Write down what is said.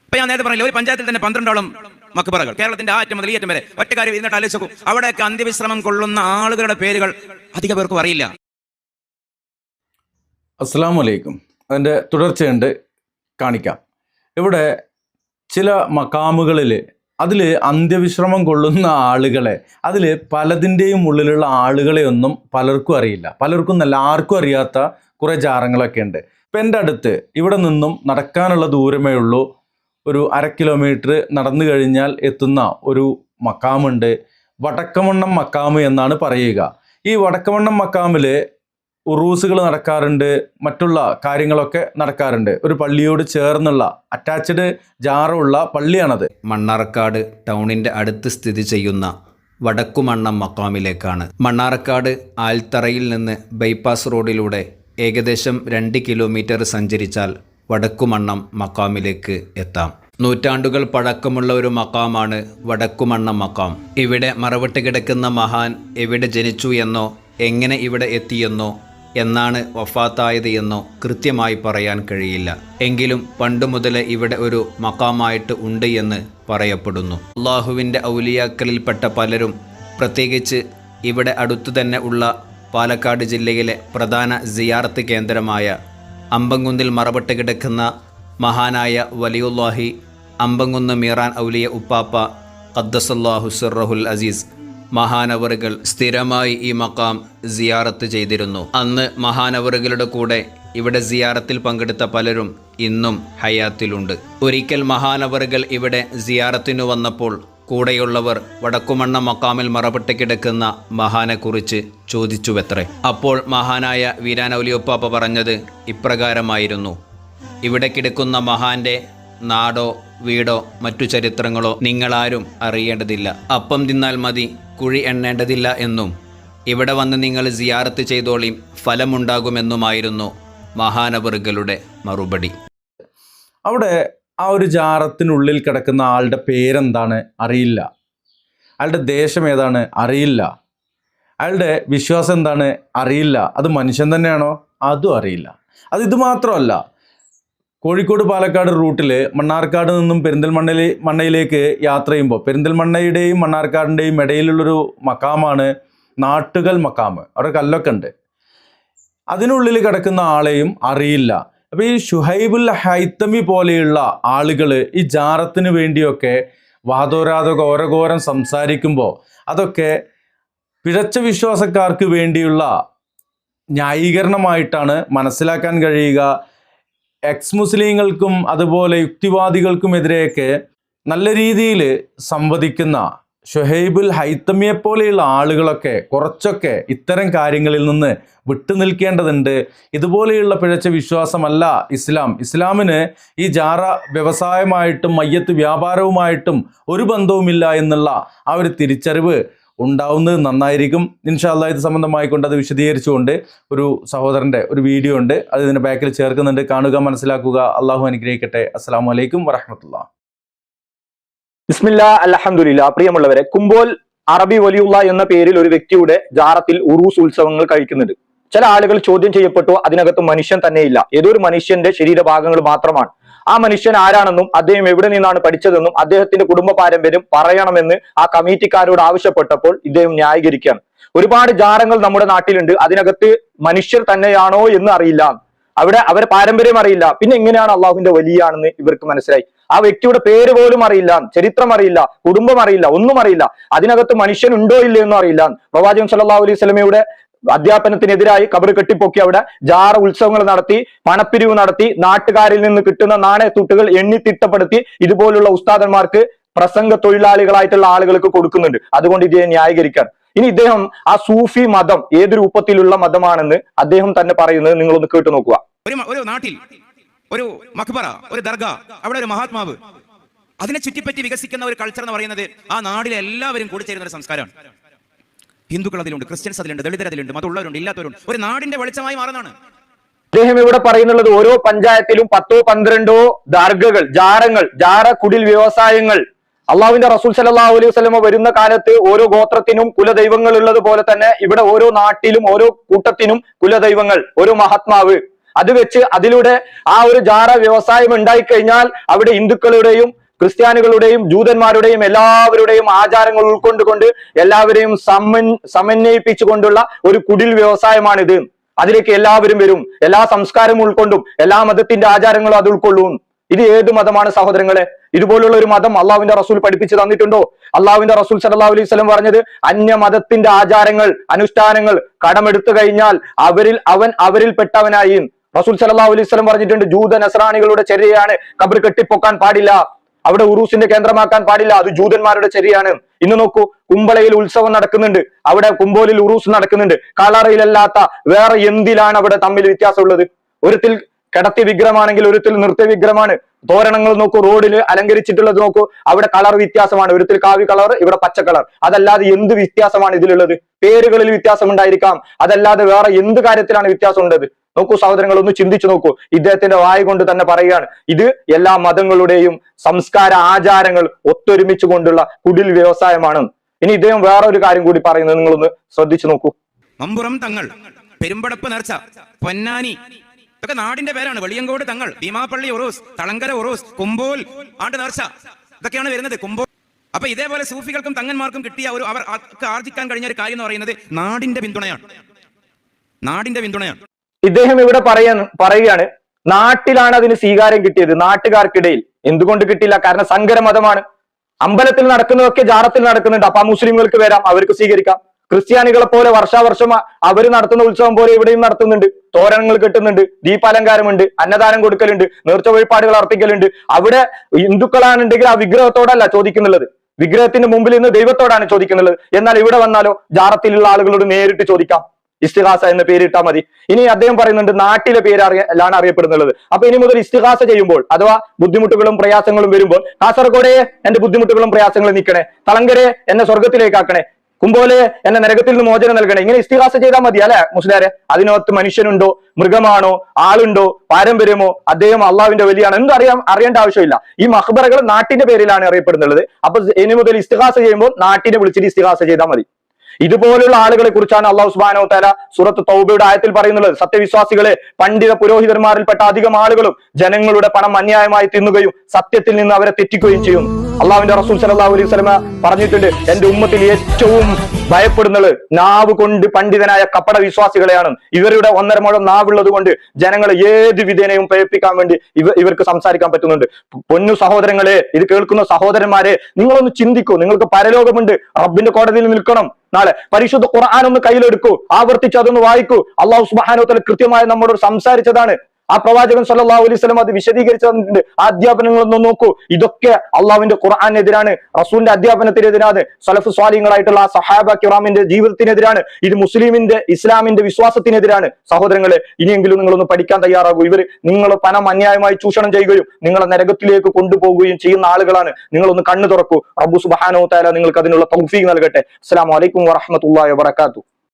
ഇപ്പൊ ഞാൻ നേരത്തെ പറഞ്ഞില്ല, ഒരു പഞ്ചായത്തിൽ തന്നെ 12ഓളം മക്ബറകൾ, കേരളത്തിന്റെ ആ അറ്റം മുതൽ ഈ അറ്റം വരെ. ഒറ്റ കാര്യം എന്നിട്ട് ആലോചിച്ചു, അവിടെയൊക്കെ അന്ത്യവിശ്രമം കൊള്ളുന്ന ആളുകളുടെ പേരുകൾ അധിക പേർക്കും അറിയില്ല. അസ്സലാമു അലൈക്കും. അതിൻ്റെ തുടർച്ചയുണ്ട്, കാണിക്കാം. ഇവിടെ ചില മക്കാമുകളിൽ അതിൽ അന്ത്യവിശ്രമം കൊള്ളുന്ന ആളുകളെ, അതിൽ പലതിൻ്റെയും ഉള്ളിലുള്ള ആളുകളെ ഒന്നും പലർക്കും അറിയില്ല. പലർക്കും നല്ല ആർക്കും അറിയാത്ത കുറേ ജാറങ്ങളൊക്കെ ഉണ്ട്. ഇപ്പം എൻ്റെ അടുത്ത് ഇവിടെ നിന്നും നടക്കാനുള്ള ദൂരമേ ഉള്ളൂ, ഒരു 1/2 കിലോമീറ്റർ നടന്നു കഴിഞ്ഞാൽ എത്തുന്ന ഒരു മക്കാമുണ്ട്. വടക്കമണ്ണം മക്കാമ് എന്നാണ് പറയുക. ഈ വടക്കമണ്ണം മക്കാമിൽ ഉറൂസുകൾ നടക്കാറുണ്ട്, മറ്റുള്ള കാര്യങ്ങളൊക്കെ നടക്കാറുണ്ട്. ഒരു പള്ളിയോട് ചേർന്നുള്ള അറ്റാച്ച്ഡ് ജാറുള്ള പള്ളിയാണത്. മണ്ണാർക്കാട് ടൗണിൻ്റെ അടുത്ത് സ്ഥിതി ചെയ്യുന്ന വടക്കുമണ്ണം മക്കാമിലേക്കാണ്. മണ്ണാർക്കാട് ആൽത്തറയിൽ നിന്ന് ബൈപ്പാസ് റോഡിലൂടെ ഏകദേശം 2 കിലോമീറ്റർ സഞ്ചരിച്ചാൽ വടക്കുമണ്ണം മക്കാമിലേക്ക് എത്താം. നൂറ്റാണ്ടുകൾ പഴക്കമുള്ള ഒരു മക്കാമാണ് വടക്കുമണ്ണം മക്കാം. ഇവിടെ മറവിട്ട് കിടക്കുന്ന മഹാൻ എവിടെ ജനിച്ചു എന്നോ എങ്ങനെ ഇവിടെ എത്തിയെന്നോ എന്നാണ് വഫാത്തായത് എന്നോ കൃത്യമായി പറയാൻ കഴിയില്ല. എങ്കിലും പണ്ടു മുതലേ ഇവിടെ ഒരു മക്കാമായിട്ട് ഉണ്ട് എന്ന് പറയപ്പെടുന്നു. അള്ളാഹുവിൻ്റെ ഔലിയാക്കളിൽപ്പെട്ട പലരും, പ്രത്യേകിച്ച് ഇവിടെ അടുത്തു തന്നെ ഉള്ള പാലക്കാട് ജില്ലയിലെ പ്രധാന സിയാറത്ത് കേന്ദ്രമായ അമ്പങ്കുന്നിൽ മറവിട്ട് കിടക്കുന്ന മഹാനായ വലിയുല്ലാഹി അമ്പങ്കുന്ന് മീറാൻ ഔലിയ ഉപ്പാപ്പ ഖദ്ദസല്ലാഹു സിർറഹുൽ അസീസ് മഹാനവറുകൾ സ്ഥിരമായി ഈ മക്കാം സിയാറത്ത് ചെയ്തിരുന്നു. അന്ന് മഹാനവറുകളുടെ കൂടെ ഇവിടെ സിയാറത്തിൽ പങ്കെടുത്ത പലരും ഇന്നും ഹയാത്തിലുണ്ട്. ഒരിക്കൽ മഹാനവറുകൾ ഇവിടെ സിയാറത്തിനു വന്നപ്പോൾ കൂടെയുള്ളവർ വടക്കുമണ്ണം മക്കാമിൽ മറപ്പെട്ട് കിടക്കുന്ന മഹാനെക്കുറിച്ച് ചോദിച്ചുവത്രേ. അപ്പോൾ മഹാനായ വീരാൻ ഔലിയുപ്പാപ്പ പറഞ്ഞത് ഇപ്രകാരമായിരുന്നു: ഇവിടെ കിടക്കുന്ന മഹാന്റെ നാടോ വീടോ മറ്റു ചരിത്രങ്ങളോ നിങ്ങളാരും അറിയേണ്ടതില്ല. അപ്പം തിന്നാൽ മതി, കുഴി എണ്ണേണ്ടതില്ല എന്നും ഇവിടെ വന്ന് നിങ്ങൾ സിയാറത്ത് ചെയ്തോളിയും ഫലമുണ്ടാകുമെന്നുമായിരുന്നു മഹാനവറുകളുടെ മറുപടി. അവിടെ ആ ഒരു ജാറത്തിനുള്ളിൽ കിടക്കുന്ന ആളുടെ പേരെന്താണ് അറിയില്ല, അയാളുടെ ദേശം ഏതാണ് അറിയില്ല, അയാളുടെ വിശ്വാസം എന്താണ് അറിയില്ല, അത് മനുഷ്യൻ തന്നെയാണോ അതും അറിയില്ല. ഇത് മാത്രമല്ല, കോഴിക്കോട് പാലക്കാട് റൂട്ടിൽ മണ്ണാർക്കാട് നിന്നും പെരിന്തൽമണ്ണയിലേക്ക് യാത്ര ചെയ്യുമ്പോൾ പെരിന്തൽമണ്ണയുടെയും മണ്ണാർക്കാടിൻ്റെയും ഇടയിലുള്ളൊരു മക്കാമാണ് നാട്ടുകൽ മക്കാമ്. അവിടെ കല്ലൊക്കെ ഉണ്ട്. അതിനുള്ളിൽ കിടക്കുന്ന ആളെയും അറിയില്ല. അപ്പോൾ ഈ ഷുഹൈബുൽ ഹൈത്തമി പോലെയുള്ള ആളുകൾ ഈ ജാറത്തിന് വേണ്ടിയൊക്കെ വാദോരാതെ ഘോരഘോരം സംസാരിക്കുമ്പോൾ അതൊക്കെ പിഴച്ച വിശ്വാസക്കാർക്ക് വേണ്ടിയുള്ള ന്യായീകരണമായിട്ടാണ് മനസ്സിലാക്കാൻ കഴിയുക. എക്സ് മുസ്ലിങ്ങൾക്കും അതുപോലെ യുക്തിവാദികൾക്കുമെതിരെയൊക്കെ നല്ല രീതിയിൽ സംവദിക്കുന്ന ഷുഹൈബുൽ ഹൈത്തമിയെ പോലെയുള്ള ആളുകളൊക്കെ കുറച്ചൊക്കെ ഇത്തരം കാര്യങ്ങളിൽ നിന്ന് വിട്ടുനിൽക്കേണ്ടതുണ്ട്. ഇതുപോലെയുള്ള പിഴച്ച വിശ്വാസമല്ല ഇസ്ലാമിന് ഈ ജാറ വ്യവസായമായിട്ടും മയ്യത്ത് വ്യാപാരവുമായിട്ടും ഒരു ബന്ധവുമില്ല എന്നുള്ള ആ ഒരു തിരിച്ചറിവ് ഉണ്ടാവുന്നത് നന്നായിരിക്കും. ഇൻഷാ അല്ലാഹ് ഇത് സംബന്ധമായിക്കൊണ്ട് അത് വിശദീകരിച്ചുകൊണ്ട് ഒരു സഹോദരൻ്റെ ഒരു വീഡിയോ ഉണ്ട്, അത് ഇതിൻ്റെ ബാക്കിൽ ചേർക്കുന്നുണ്ട്. കാണുക, മനസ്സിലാക്കുക. അള്ളാഹു അനുഗ്രഹിക്കട്ടെ. അസ്സലാമു അലൈക്കും വറഹ്മത്തുള്ളാഹി. ബിസ്മില്ലാ അൽഹംദുലില്ലാ. പ്രിയമുള്ളവരെ, കുമ്പോൾ അറബി വലിയുള്ള എന്ന പേരിൽ ഒരു വ്യക്തിയുടെ ജാറത്തിൽ ഉറൂസ് ഉത്സവങ്ങൾ കഴിക്കുന്നുണ്ട്. ചില ആളുകൾ ചോദ്യം ചെയ്യപ്പെട്ടു, അതിനകത്ത് മനുഷ്യൻ തന്നെയില്ല, ഏതോ ഒരു മനുഷ്യന്റെ ശരീരഭാഗങ്ങൾ മാത്രമാണ്. ആ മനുഷ്യൻ ആരാണെന്നും അദ്ദേഹം എവിടെ നിന്നാണ് പഠിച്ചതെന്നും അദ്ദേഹത്തിന്റെ കുടുംബ പാരമ്പര്യം പറയണമെന്ന് ആ കമ്മിറ്റിക്കാരോട് ആവശ്യപ്പെട്ടപ്പോൾ ഇദ്ദേഹം ന്യായീകരിക്കുകയാണ്. ഒരുപാട് ജാറങ്ങൾ നമ്മുടെ നാട്ടിലുണ്ട്, അതിനകത്ത് മനുഷ്യർ തന്നെയാണോ എന്ന് അറിയില്ല, അവിടെ അവരെ പാരമ്പര്യം അറിയില്ല, പിന്നെ എങ്ങനെയാണ് അള്ളാഹുവിന്റെ വലിയാണെന്ന് ഇവർക്ക് മനസ്സിലായി. ആ വ്യക്തിയുടെ പേര് പോലും അറിയില്ല, ചരിത്രം അറിയില്ല, കുടുംബം അറിയില്ല, ഒന്നും അറിയില്ല, അതിനകത്ത് മനുഷ്യൻ ഉണ്ടോ ഇല്ലയോ എന്നും അറിയില്ല. പ്രവാചകൻ സല്ലല്ലാഹു അലൈഹി വസല്ലമയുടെ അധ്യാപനത്തിനെതിരായി കബർ കെട്ടിപ്പൊക്കി അവിടെ ജാറ ഉത്സവങ്ങൾ നടത്തി, പണപ്പിരിവ് നടത്തി, നാട്ടുകാരിൽ നിന്ന് കിട്ടുന്ന നാണയത്തൂട്ടുകൾ എണ്ണി തിട്ടപ്പെടുത്തി ഇതുപോലുള്ള ഉസ്താദന്മാർക്ക് പ്രസംഗ തൊഴിലാളികളായിട്ടുള്ള ആളുകൾക്ക് കൊടുക്കുന്നുണ്ട്. അതുകൊണ്ട് ഇദ്ദേഹം ന്യായീകരിക്കാൻ. ഇനി ഇദ്ദേഹം ആ സൂഫി മതം ഏത് രൂപത്തിലുള്ള മതമാണെന്ന് അദ്ദേഹം തന്നെ പറയുന്നത് നിങ്ങളൊന്ന് കേട്ടു നോക്കുക. ഒരു നാട്ടിൽ ഒരു മഖ്ബറ, ഒരു ദർഗ, അവിടെ ഒരു മഹാത്മാവ്, അതിനെ ചുറ്റിപ്പറ്റി വികസിക്കുന്ന ഒരു കൾച്ചർ എന്ന് പറയുന്നത് ആ നാട്ടിലെ എല്ലാവരും കൂടി ചേരുന്ന ഒരു സംസ്കാരമാണ്. ഹിന്ദുക്കൾ അതിലുണ്ട്, ക്രിസ്ത്യൻസ് അതിലുണ്ട്, ദളിതർ അതിലുണ്ട്, മതമുള്ളവരുണ്ട്, ഇല്ലാത്തവരുണ്ട്. ഒരു നാടിന്റെ വെളിച്ചമായി മാറുന്നതാണ്. അദ്ദേഹം ഇവിടെ പറയുന്നുള്ളത് ഓരോ പഞ്ചായത്തിലും 10-12 ദർഗകൾ, ജാറങ്ങൾ, ജാറ കുടിൽ വ്യവസായങ്ങൾ. അള്ളാഹുവിന്റെ റസൂൽ സല്ലല്ലാഹു അലൈഹി വസല്ലമ വരുന്ന കാലത്ത് ഓരോ ഗോത്രത്തിനും കുലദൈവങ്ങൾ ഉള്ളത് പോലെ തന്നെ ഇവിടെ ഓരോ നാട്ടിലും ഓരോ കൂട്ടത്തിനും കുലദൈവങ്ങൾ, ഓരോ മഹാത്മാവ്. അത് വെച്ച് അതിലൂടെ ആ ഒരു ജാറ വ്യവസായം ഉണ്ടായിക്കഴിഞ്ഞാൽ അവിടെ ഹിന്ദുക്കളുടെയും ക്രിസ്ത്യാനികളുടെയും ജൂതന്മാരുടെയും എല്ലാവരുടെയും ആചാരങ്ങൾ ഉൾക്കൊണ്ടുകൊണ്ട് എല്ലാവരെയും സമന്വയിപ്പിച്ചുകൊണ്ടുള്ള ഒരു കുടിൽ വ്യവസായമാണിത്. അതിലേക്ക് എല്ലാവരും വരും, എല്ലാ സംസ്കാരവും ഉൾക്കൊണ്ടും എല്ലാ മതത്തിന്റെ ആചാരങ്ങളും അത് ഉൾക്കൊള്ളും. ഇത് ഏത് മതമാണ് സഹോദരങ്ങളെ? ഇതുപോലുള്ള ഒരു മതം അള്ളാഹുവിന്റെ റസൂൽ പഠിപ്പിച്ചു തന്നിട്ടുണ്ടോ? അള്ളാഹുവിന്റെ റസൂൽ സല്ലല്ലാഹു അലൈഹി വസല്ലം പറഞ്ഞത് അന്യ മതത്തിന്റെ ആചാരങ്ങൾ അനുഷ്ഠാനങ്ങൾ കടമെടുത്തു കഴിഞ്ഞാൽ അവരിൽ പെട്ടവനായി. റസൂൽ സല്ലല്ലാഹു അലൈഹി വസല്ലം പറഞ്ഞിട്ടുണ്ട്, ജൂത നസ്രാണികളുടെ ചര്യയാണ് ഖബർ കെട്ടിപ്പൊക്കാൻ പാടില്ല, അവിടെ ഉറൂസിന്റെ കേന്ദ്രമാക്കാൻ പാടില്ല, അത് ജൂതന്മാരുടെ ചര്യയാണ്. ഇന്ന് നോക്കൂ, കുമ്പളയിൽ ഉത്സവം നടക്കുന്നുണ്ട്, അവിടെ കുമ്പോലിൽ ഉറൂസ് നടക്കുന്നുണ്ട്. കളറയിലല്ലാത്ത വേറെ എന്തിലാണ് അവിടെ തമ്മിൽ വ്യത്യാസമുള്ളത്? ഒരുത്തിൽ കിടത്തി വിഗ്രഹമാണെങ്കിൽ ഒരുത്തിൽ നൃത്യ വിഗ്രഹമാണ്. തോരണങ്ങൾ നോക്കൂ, റോഡിൽ അലങ്കരിച്ചിട്ടുള്ളത് നോക്കൂ, അവിടെ കളർ വ്യത്യാസമാണ്. ഒരുത്തിൽ കാവി കളർ, ഇവിടെ പച്ച കളർ. അതല്ലാതെ എന്ത് വ്യത്യാസമാണ് ഇതിലുള്ളത്? പേരുകളിൽ വ്യത്യാസം ഉണ്ടായിരിക്കാം, അതല്ലാതെ വേറെ എന്ത് കാര്യത്തിലാണ് വ്യത്യാസം ഉള്ളത്? നോക്കൂ സഹോദരങ്ങൾ, ഒന്ന് ചിന്തിച്ചു നോക്കൂ. ഇദ്ദേഹത്തിന്റെ വായ കൊണ്ട് തന്നെ പറയുകയാണ്, ഇത് എല്ലാ മതങ്ങളുടെയും സംസ്കാര ആചാരങ്ങൾ ഒത്തൊരുമിച്ച് കൊണ്ടുള്ള കുടിൽ വ്യവസായമാണ്. ഇനി ഇദ്ദേഹം വേറെ ഒരു കാര്യം കൂടി പറയുന്നത് നിങ്ങളൊന്ന് ശ്രദ്ധിച്ചു നോക്കൂ. മമ്പുറം തങ്ങൾ, പെരുമ്പടപ്പ് നേർച്ച, പൊന്നാനി, ഇതൊക്കെ നാടിന്റെ പേരാണ്. വെളിയങ്കോട് തങ്ങൾ, ഭീമാപ്പള്ളി ഉറൂസ്, തളങ്കര ഉറൂസ്, കുമ്പോൽ ആണ്ട് നേർച്ച, ഇതൊക്കെയാണ് വരുന്നത്. കുമ്പോൽ. അപ്പൊ ഇതേപോലെ സൂഫികൾക്കും തങ്ങന്മാർക്കും കിട്ടിയ ഒരു അവർക്ക് ആർജിക്കാൻ കഴിഞ്ഞ ഒരു കാര്യം എന്ന് പറയുന്നത് നാടിന്റെ പിന്തുണയാണ്. നാടിന്റെ പിന്തുണയാണ്. ഇദ്ദേഹം ഇവിടെ പറയുകയാണ്, നാട്ടിലാണ് അതിന് സ്വീകാര്യം കിട്ടിയത്, നാട്ടുകാർക്കിടയിൽ. എന്തുകൊണ്ട് കിട്ടില്ല? കാരണം സങ്കര മതമാണ്. അമ്പലത്തിൽ നടക്കുന്നതൊക്കെ ജാറത്തിൽ നടക്കുന്നുണ്ട്. അപ്പൊ മുസ്ലിങ്ങൾക്ക് വരാം, അവർക്ക് സ്വീകരിക്കാം. ക്രിസ്ത്യാനികളെ പോലെ വർഷാവർഷം അവർ നടത്തുന്ന ഉത്സവം പോലെ ഇവിടെയും നടത്തുന്നുണ്ട്. തോരണങ്ങൾ കെട്ടുന്നുണ്ട്, ദീപാലങ്കാരമുണ്ട്, അന്നദാനം കൊടുക്കലുണ്ട്, നേർച്ച വഴിപാടുകൾ അർപ്പിക്കലുണ്ട്. അവിടെ ഹിന്ദുക്കളാണെന്നുണ്ടെങ്കിൽ ആ വിഗ്രഹത്തോടല്ല ചോദിക്കുന്നുള്ളത്, വിഗ്രഹത്തിന്റെ മുമ്പിൽ നിന്ന് ദൈവത്തോടാണ് ചോദിക്കുന്നുള്ളത്. എന്നാൽ ഇവിടെ വന്നാലോ ജാറത്തിലുള്ള ആളുകളോട് നേരിട്ട് ചോദിക്കാം. ഇസ്തിഹാസ എന്ന പേരിട്ടാൽ മതി. ഇനി അദ്ദേഹം പറയുന്നുണ്ട് നാട്ടിലെ പേരാണ് അറിയപ്പെടുന്നുള്ളത്. അപ്പൊ ഇനി മുതൽ ഇസ്തിഹാസ ചെയ്യുമ്പോൾ അഥവാ ബുദ്ധിമുട്ടുകളും പ്രയാസങ്ങളും വരുമ്പോൾ, കാസർഗോഡെ എന്റെ ബുദ്ധിമുട്ടുകളും പ്രയാസങ്ങളും നീക്കണേ, തളങ്കരെ എന്നെ സ്വർഗത്തിലേക്കാക്കണേ, കുമ്പോലെ എന്നെ നരകത്തിൽ നിന്ന് മോചനം നൽകണേ, ഇങ്ങനെ ഇസ്തിഹാസ ചെയ്താൽ മതി അല്ലെ മുസ്ലിയാരെ? അതിനകത്ത് മനുഷ്യനുണ്ടോ, മൃഗമാണോ, ആളുണ്ടോ, പാരമ്പര്യമോ, അദ്ദേഹം അള്ളാഹുവിന്റെ വലിയാണ്, എന്തും അറിയേണ്ട ആവശ്യമില്ല. ഈ മഖ്ബറകൾ നാട്ടിന്റെ പേരിലാണ് അറിയപ്പെടുന്നുള്ളത്. അപ്പൊ ഇനി മുതൽ ഇസ്തിഹാസ ചെയ്യുമ്പോൾ നാട്ടിനെ വിളിച്ചിട്ട് ഇസ്തിഹാസ ചെയ്താൽ മതി. ഇതുപോലുള്ള ആളുകളെ കുറിച്ചാണ് അള്ളാഹു സുബ്ഹാനഹു വ തആല സൂറത്ത് തൗബയുടെ ആയത്തിൽ പറയുന്നത്. സത്യവിശ്വാസികളെ, പണ്ഡിത പുരോഹിതന്മാരിൽപ്പെട്ട അധികം ആളുകളും ജനങ്ങളുടെ പണം അന്യായമായി തിന്നുകയും സത്യത്തിൽ നിന്ന് അവരെ തെറ്റിക്കുകയും ചെയ്യും. അള്ളാഹുവിന്റെ റസൂൽ സല്ലല്ലാഹു അലൈഹി വസല്ലമ പറഞ്ഞിട്ടുണ്ട്, എന്റെ ഉമ്മത്തിൽ ഏറ്റവും ഭയപ്പെടുന്നത് നാവ് കൊണ്ട് പണ്ഡിതനായ കപട വിശ്വാസികളെയാണ്. ഇവരുടെ 1.5 മുഴം നാവുള്ളത് കൊണ്ട് ജനങ്ങളെ ഏത് വിധേനയും പ്രേരിപ്പിക്കാൻ വേണ്ടി ഇവർക്ക് സംസാരിക്കാൻ പറ്റുന്നുണ്ട്. പൊന്നു സഹോദരങ്ങളെ, ഇത് കേൾക്കുന്ന സഹോദരന്മാരെ, നിങ്ങളൊന്ന് ചിന്തിക്കൂ. നിങ്ങൾക്ക് പരലോകമുണ്ട്, റബ്ബിന്റെ കോടതിയിൽ നിൽക്കണം. നാളെ പരിശുദ്ധ ഖുർആൻ ഒന്ന് കയ്യിലെടുക്കൂ, ആവർത്തിച്ച് അതൊന്ന് വായിക്കൂ. അള്ളാഹു സുബ്ഹാനഹു വ തആല കൃത്യമായി നമ്മളോട് സംസാരിച്ചതാണ്. ആ പ്രവാചകൻ സല്ലല്ലാഹു അലൈഹി വസല്ലം അത് വിശദീകരിച്ചു തന്നിട്ടുണ്ട്. ആ അധ്യാപനങ്ങളൊന്നും നോക്കൂ. ഇതൊക്കെ അള്ളാഹുവിന്റെ ഖുർആനെതിരാണ്, റസൂലിന്റെ അധ്യാപനത്തിനെതിരാണ്, സലഫ് സ്വാലിഹീങ്ങളായിട്ടുള്ള ആ സഹാബ കിറാമിന്റെ ജീവിതത്തിനെതിരാണ്, ഇത് മുസ്ലിമിന്റെ ഇസ്ലാമിന്റെ വിശ്വാസത്തിനെതിരാണ്. സഹോദരങ്ങളെ, ഇനിയെങ്കിലും നിങ്ങളൊന്ന് പഠിക്കാൻ തയ്യാറാകൂ. നിങ്ങൾ പണം അന്യായമായി ചൂഷണം ചെയ്യുകയും നിങ്ങളെ നരകത്തിലേക്ക് കൊണ്ടുപോകുകയും ചെയ്യുന്ന ആളുകളാണ്. നിങ്ങളൊന്ന് കണ്ണു തുറക്കൂ. റബ്ബു സുബ്ഹാനഹു വ തആല നിങ്ങൾക്ക് അതിനുള്ള തൗഫീഖ് നൽകട്ടെ. അസ്സലാമു അലൈക്കും വറഹ്മത്തുള്ളാഹി വബറകാതുഹു.